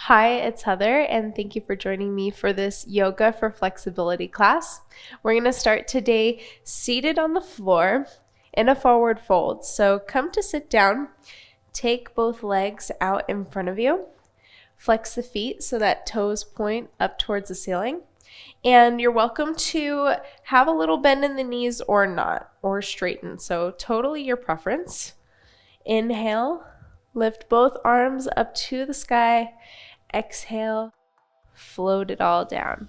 Hi, it's Heather, and thank you for joining me for this Yoga for Flexibility class. We're going to start today seated on the floor in a forward fold. So come to sit down, take both legs out in front of you, flex the feet so that toes point up towards the ceiling, and you're welcome to have a little bend in the knees or not, or straighten. So totally your preference. Inhale, lift both arms up to the sky. Exhale, float it all down.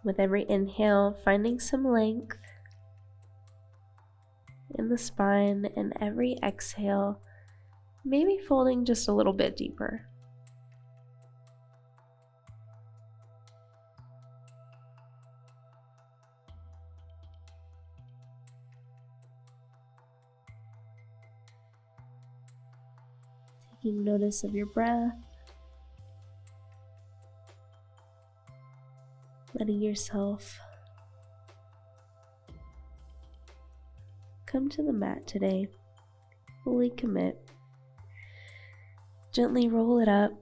With every inhale, finding some length in the spine, and every exhale, maybe folding just a little bit deeper. Taking notice of your breath, letting yourself come to the mat today, fully commit. Gently roll it up,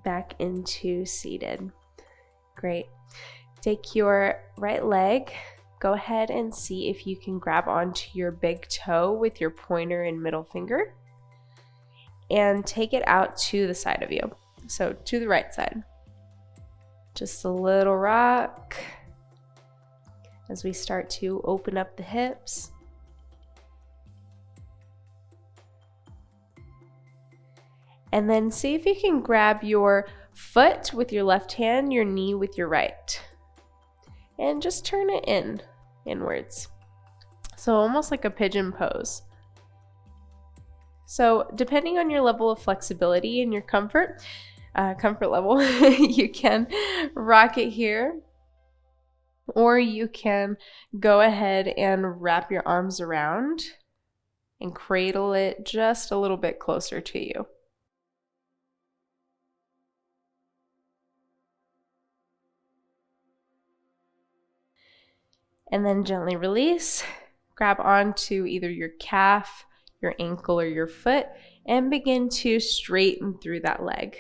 back into seated. Great. Take your right leg, go ahead and see if you can grab onto your big toe with your pointer and middle finger, and take it out to the side of you, so to the right side. Just a little rock as we start to open up the hips. And then see if you can grab your foot with your left hand, your knee with your right, and just turn it inwards. So almost like a pigeon pose. So depending on your level of flexibility and your comfort level, you can rock it here, or you can go ahead and wrap your arms around and cradle it just a little bit closer to you. And then gently release, grab onto either your calf, your ankle, or your foot, and begin to straighten through that leg.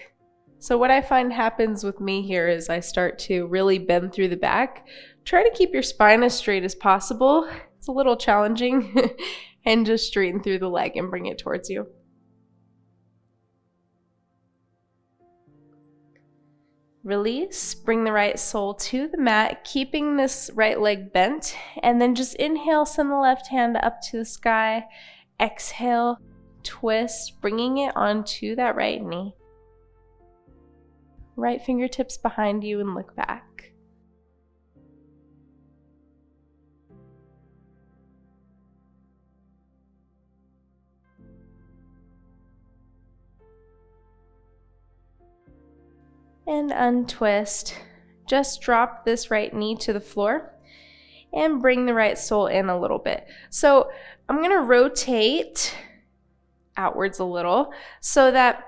So what I find happens with me here is I start to really bend through the back. Try to keep your spine as straight as possible. It's a little challenging. And just straighten through the leg and bring it towards you. Release, bring the right sole to the mat, keeping this right leg bent, and then just inhale, send the left hand up to the sky. Exhale, twist, bringing it onto that right knee. Right fingertips behind you and look back. And untwist. Just drop this right knee to the floor and bring the right sole in a little bit. So I'm going to rotate outwards a little so that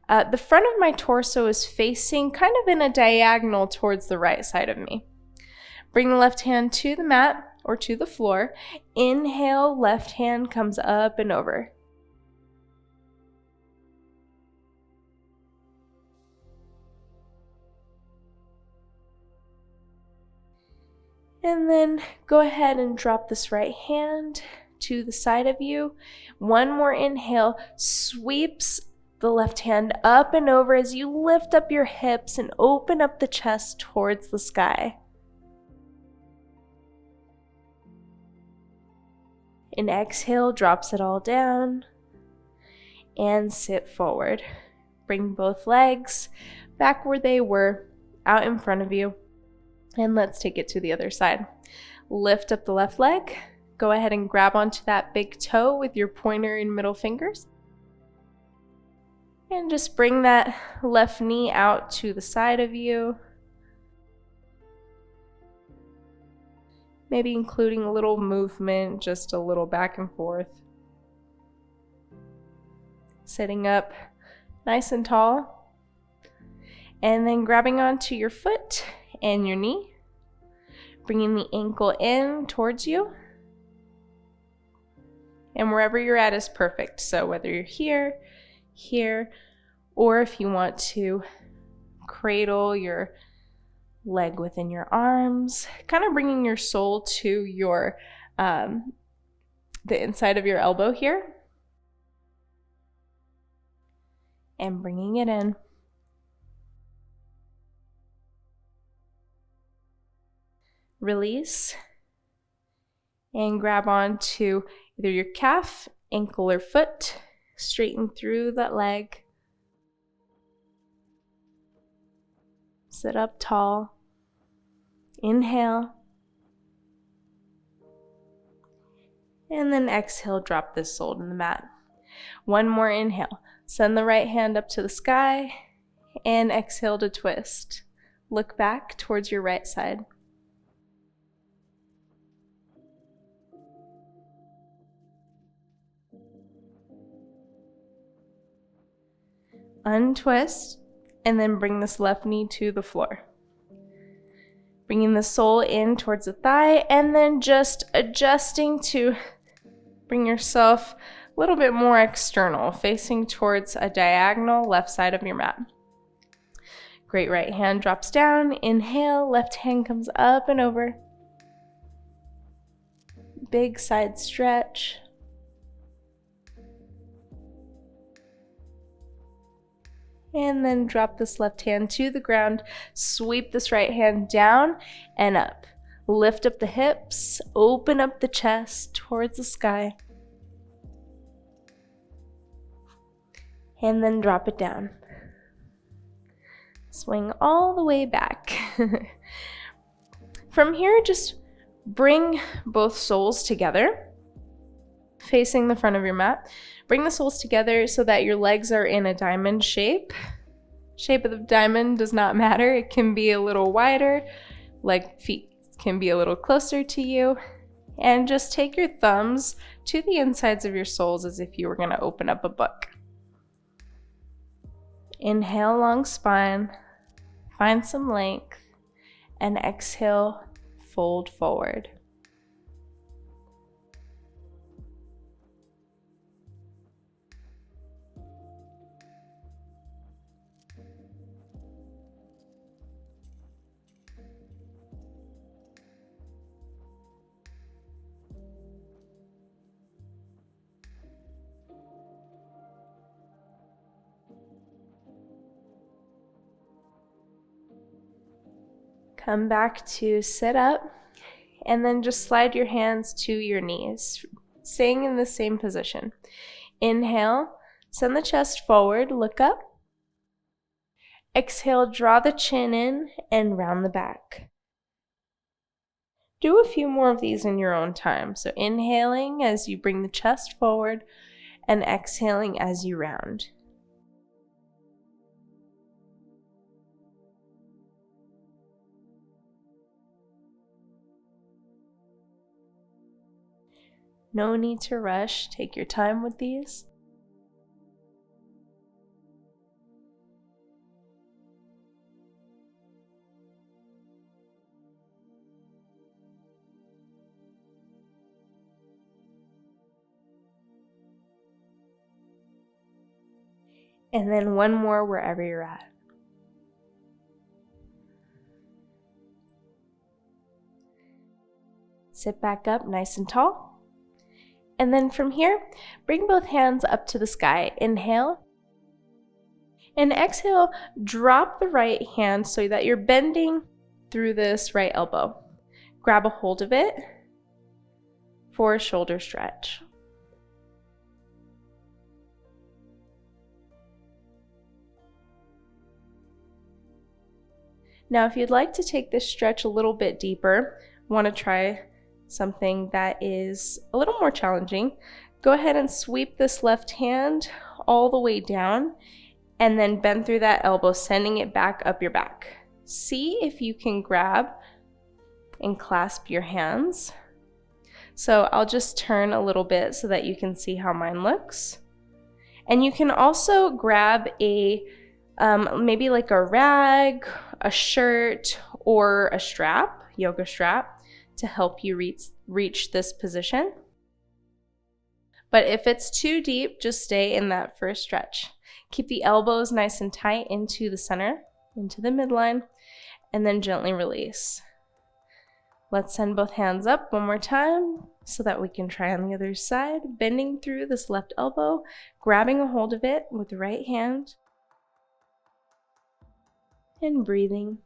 the front of my torso is facing kind of in a diagonal towards the right side of me. Bring the left hand to the mat or to the floor. Inhale, left hand comes up and over. And then go ahead and drop this right hand to the side of you. One more inhale, sweeps the left hand up and over as you lift up your hips and open up the chest towards the sky. And exhale, drops it all down and sit forward. Bring both legs back where they were, out in front of you. And let's take it to the other side. Lift up the left leg. Go ahead and grab onto that big toe with your pointer and middle fingers. And just bring that left knee out to the side of you. Maybe including a little movement, just a little back and forth. Sitting up nice and tall. And then grabbing onto your foot and your knee, bringing the ankle in towards you, And wherever you're at is perfect. So whether you're here, here, or if you want to cradle your leg within your arms, kind of bringing your soul to your the inside of your elbow here, and bringing it in. Release and grab onto either your calf, ankle, or foot. Straighten through that leg. Sit up tall. Inhale. And then exhale, drop this soul to the mat. One more inhale. Send the right hand up to the sky and exhale to twist. Look back towards your right side. Untwist and then bring this left knee to the floor. Bringing the sole in towards the thigh and then just adjusting to bring yourself a little bit more external, facing towards a diagonal left side of your mat. Great, right hand drops down. Inhale, left hand comes up and over. Big side stretch. And then drop this left hand to the ground. Sweep this right hand down and up. Lift up the hips, open up the chest towards the sky. And then drop it down. Swing all the way back. From here, just bring both soles together, facing the front of your mat. Bring the soles together so that your legs are in a diamond shape. Shape of the diamond does not matter. It can be a little wider, feet can be a little closer to you. And just take your thumbs to the insides of your soles as if you were going to open up a book. Inhale, long spine. Find some length. And exhale, fold forward. Come back to sit up, and then just slide your hands to your knees, staying in the same position. Inhale, send the chest forward, look up. Exhale, draw the chin in and round the back. Do a few more of these in your own time. So inhaling as you bring the chest forward and exhaling as you round. No need to rush. Take your time with these. And then one more wherever you're at. Sit back up nice and tall. And then from here, bring both hands up to the sky. Inhale. And exhale, drop the right hand so that you're bending through this right elbow. Grab a hold of it for a shoulder stretch. Now, if you'd like to take this stretch a little bit deeper, want to try something that is a little more challenging, go ahead and sweep this left hand all the way down and then bend through that elbow, sending it back up your back. See if you can grab and clasp your hands. So I'll just turn a little bit so that you can see how mine looks. And you can also grab a maybe like a rag, a shirt, or a strap, yoga strap, to help you reach this position. But if it's too deep, just stay in that first stretch. Keep the elbows nice and tight into the center, into the midline, and then gently release. Let's send both hands up one more time so that we can try on the other side, bending through this left elbow, grabbing a hold of it with the right hand, and breathing.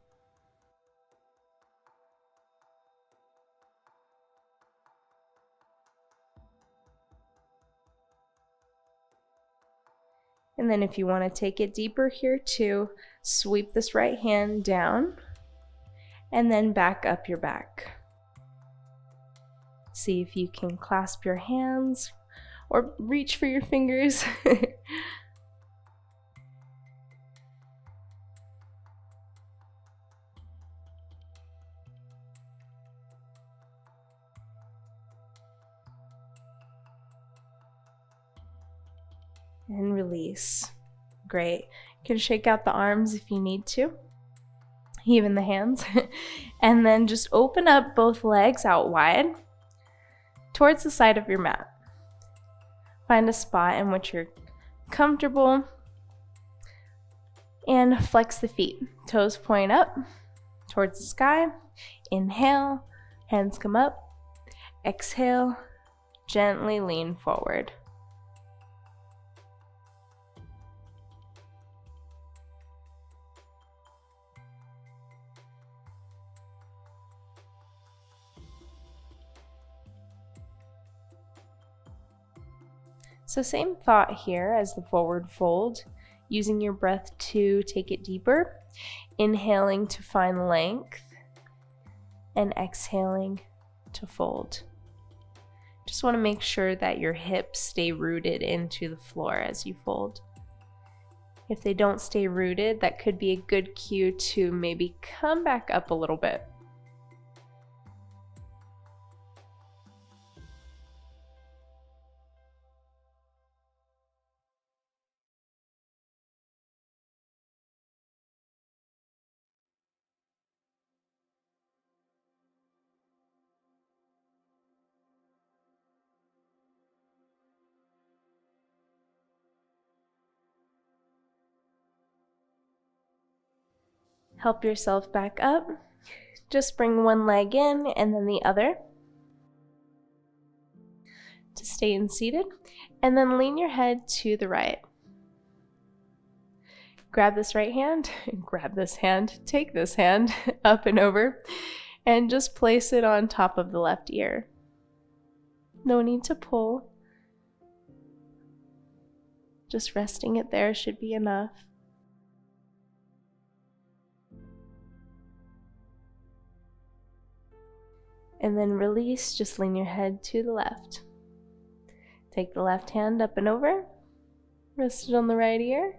And then if you want to take it deeper here too, sweep this right hand down and then back up your back. See if you can clasp your hands or reach for your fingers. And release. Great. You can shake out the arms if you need to, even the hands. And then just open up both legs out wide towards the side of your mat. Find a spot in which you're comfortable and flex the feet. Toes point up towards the sky. Inhale, hands come up. Exhale, gently lean forward. So same thought here as the forward fold, using your breath to take it deeper, inhaling to find length, and exhaling to fold. Just want to make sure that your hips stay rooted into the floor as you fold. If they don't stay rooted, that could be a good cue to maybe come back up a little bit. Help yourself back up. Just bring one leg in and then the other to stay in seated. And then lean your head to the right. Grab this right hand, grab this hand, take this hand up and over, and just place it on top of the left ear. No need to pull. Just resting it there should be enough. And then release, just lean your head to the left. Take the left hand up and over, rest it on the right ear.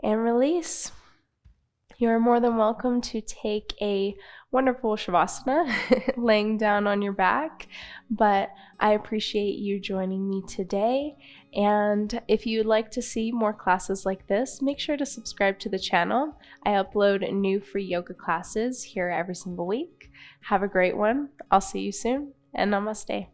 And release. You are more than welcome to take a wonderful Shavasana laying down on your back, but I appreciate you joining me today. And if you'd like to see more classes like this, make sure to subscribe to the channel. I upload new free yoga classes here every single week. Have a great one. I'll see you soon, and namaste.